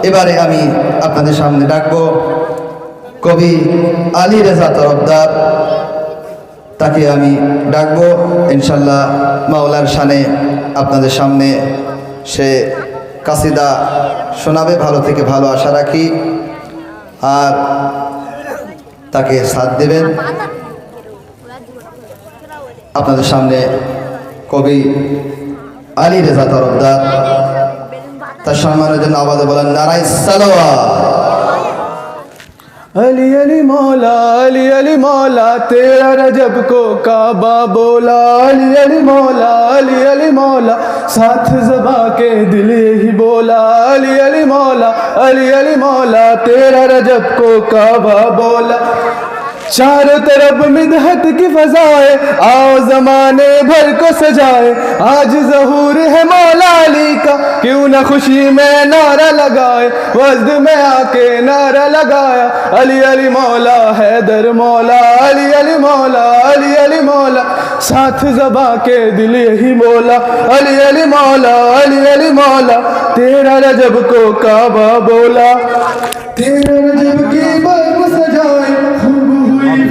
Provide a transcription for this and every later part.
এবারে আমি আপনাদের সামনে ডাকবো কবি আলী রেজা তরফদার, তাকে আমি ডাকবো। ইনশাল্লাহ মাওলার শানে আপনাদের সামনে সে কাসিদা শোনাবে, ভালো থেকে ভালো আশা রাখি, আর তাকে সাথ দেবেন। আপনাদের সামনে কবি আলী রেজা তরফদার, তার সম্মানের জন্য আওয়াজে বলেন নারায়ে সালাওয়াত। अली अली मौला तेरा रजब को काबा बोला। अली मौला साथ ज़बा के दिल ही बोला। अली मौला तेरा रजब को काबा बोला। चारों तरफ मिदहत की फजाए, आओ जमाने भर को सजाए। आज ज़हूर है मौला अली का, क्यों न खुशी में नारा लगाए। वज़्द में आके नारा लगाया, अली अली मौला हैदर मौला। अली मौला साथ ज़बा के दिल यही बोला। अली मौला तेरा रजब को काबा बोला। तेरा रजब की बर्फ सजाए,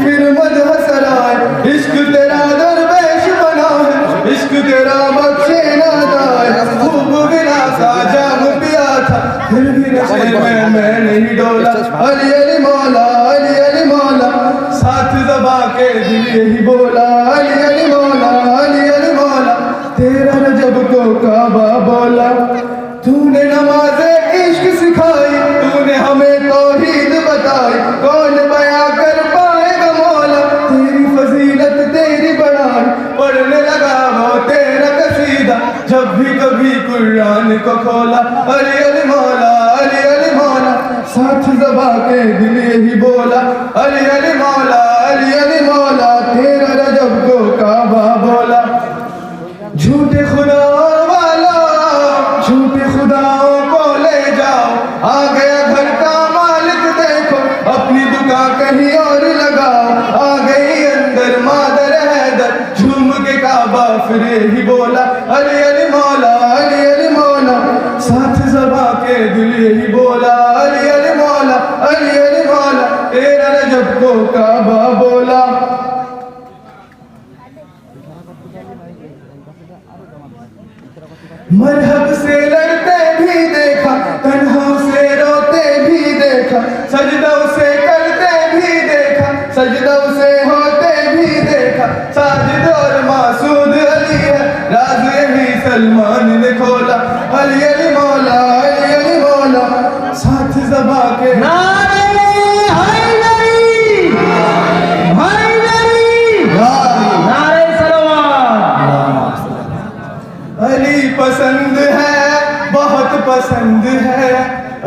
फिर मदह सराय। इश्क तेरा दरवेश बना है, इश्क तेरा बख्शे नादाय। खूब विलासा जाम पिया था, फिर भी नशे में मैं नहीं डोला। अली मौला साथ ज़बा के दिल यही बोला। अली मौला तेरा रजब को काबा बोला। तूने नमाज़े इश्क सिखाई, तूने हमें तौहीद बताई। कौन बयां कर पाएगा मौला तेरी फजीलत तेरी बड़ाई। पढ़ने लगा वो तेरा कसीदा, जब भी कभी कुरान को खोला। अली मौला साथ ज़बा के दिल यही बोला। अली मौला तेरा रजब को काबा बोला। झूठे खुदाओं को ले जाओ, आ गया घर का मालिक देखो। अपनी दुकान कहीं और लगाओ, आ गई अंदर मादर हैदर। झूम के काबा फिर ही बोला। अली मौला साथ ज़बा के दिल यही बोला। अली मौला तेरा रजब को काबा बोला। मरहब से लड़ते भी देखा, तन्हा से रोते भी देखा। सजदों से करते भी देखा, सजदों से होते भी देखा। साजिद और मासूद अली है, राज यही सलमान ने खोला। अली मौला साथ ज़बा के अली पसंद है, बहुत पसंद है।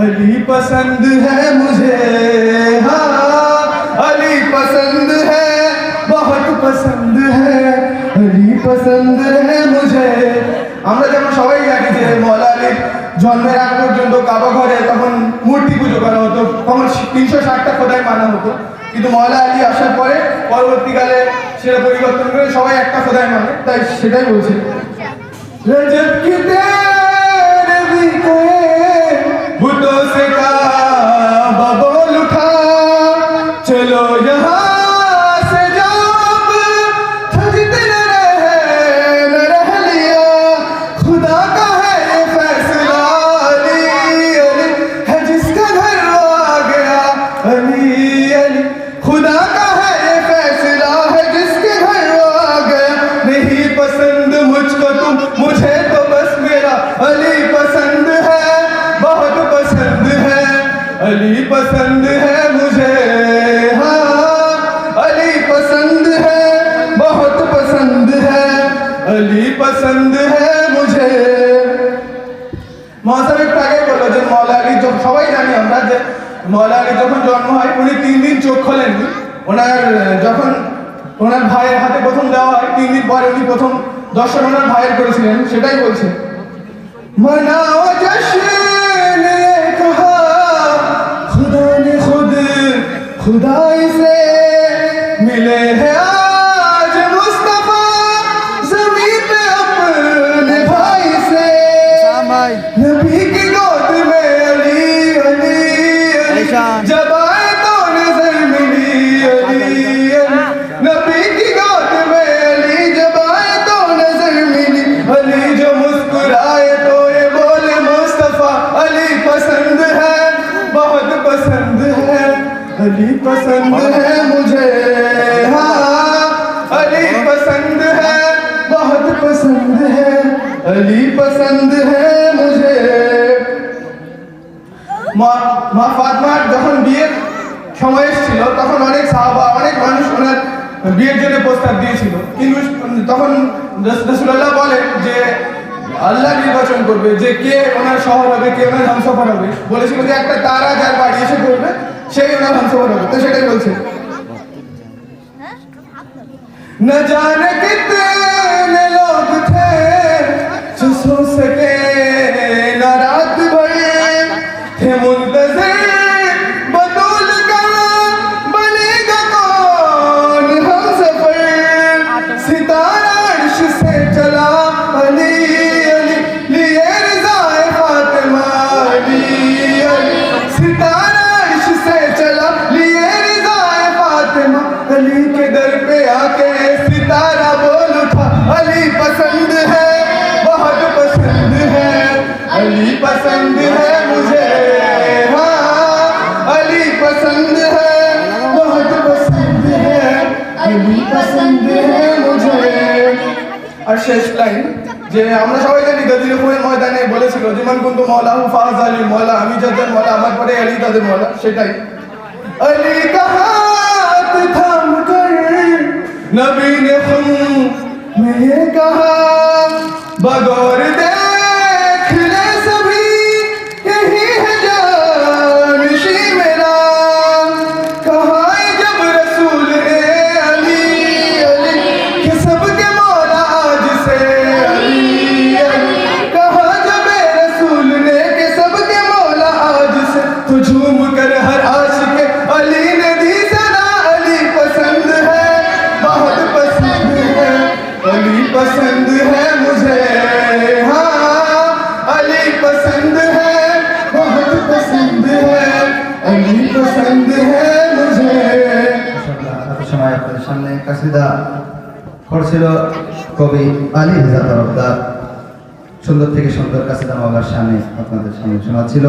अली पसंद है मुझे, हाँ अली पसंद है, बहुत पसंद है। अली पसंद है मुझे। আমরা যেমন সবাই জানি যে মওলা আলীর জন্মের আগ পর্যন্ত কাবা ঘরে তখন মূর্তি পুজো করা হতো, তখন 360টা খোদাই মানা হতো। কিন্তু মওলা আলী আসার পরে পরবর্তীকালে সেটা পরিবর্তন করে সবাই একটা খোদাই মানে, তাই সেটাই বলছে। रजब की तेरे भी कोई बुतों से काबा बोल उठा। चलो यहाँ से जब थकते न रह लिया। खुदा का है ये फैसला, अली है जिसका घर वो आ गया। अली खुदा का है ये फैसला, है जिसके घर वो आ गया। नहीं पसंद मुझको तुम, मुझे तो बस मेरा अली पसंद है, बहुत पसंद है। अली पसंद है मुझे, हाँ अली पसंद है, बहुत पसंद है। अली पसंद है मुझे। মহাসাব একটু আগে বললো যে মওলা আলী, সবাই জানি আমরা যে মওলা আলী যখন জন্ম হয় উনি 3 দিন চোখ খোলেননি। যখন ওনার ভাইয়ের হাতে প্রথম দেওয়া হয় 3 দিন পরে উনি প্রথম দর্শন ওনার ভাইয়ের করেছিলেন, সেটাই বলছে। मनाओ जश्न ये कहा, खुदा ने खुदाई से मिले हैं आज मुस्तफा। ज़मीन पे अपने भाई से नबी की गोद में अली अली पसंद है मुझे, हाँ अली पसंद है, बहुत पसंद है, अली पसंद है मुझे। মা ফাতেমার যখন বিয়ের সময় এসেছিল তখন অনেক সাহাবা অনেক মানুষ ওনার বিয়ের জন্য প্রস্তাব দিয়েছিল, কিন্তু তখন রাসূলুল্লাহ বলেন যে আল্লাহ নির্বাচন করবে যে কে ওনার শহর হবে, কে ওনার হামসফর হবে। বলেছিল যে একটা তারা যার বাড়ি এসে পড়বে সেই ওনার হামসফর হবে। তো সেটাই বলছে, न जाने कितने लोग थे जो सो सके न रात भर, थे मुंतज़िर बतूल का बनेगा कौन हम सफर। सितारा अर्श से चला अली अली लिए रज़ाए फातिमा, अली अली सितारा अर्श से चला लिए रज़ाए फातिमा। अली के दर पे आके सितारा बोल उठा अली पसंद है, बहुत पसंद है, अली पसंद है मुझे, हाँ अली पसंद है, बहुत पसंद है, अली पसंद है मुझे। আর শেষ লাইন যে আমরা সবাই জানি গদির খুনের ময়দানে বলেছিল যে মান কুনতু মাওলাহু ফাজ আলী, মওলা আমি যাদের মওলা আমার পরে আলী তাদের মওলা। সেটাই अली का हाथ थाम कर नबी ने खुद में ये कहा, बगौर देख ले सभी यही है जानशी मेरा। कहा जब रसूल ने अली अली कि सबके मौला आज से अली अली, कहा जब रसूल ने कि सबके मौला आज से, तो झूम कर हर आशिक अली ने दी सना। अली पसंद है, बहुत पसंद है, अली पसंद है मुझे, हाँ अली पसंद है, बहुत पसंद है, अली पसंद है मुझे। সময় আপনাদের সামনে কাসিদা করছিল কবি আলী রেজা তরফদার। সুন্দর থেকে সুন্দর কাসিদা মাওলার সামনে আপনাদের সামনে শোনাচ্ছিল।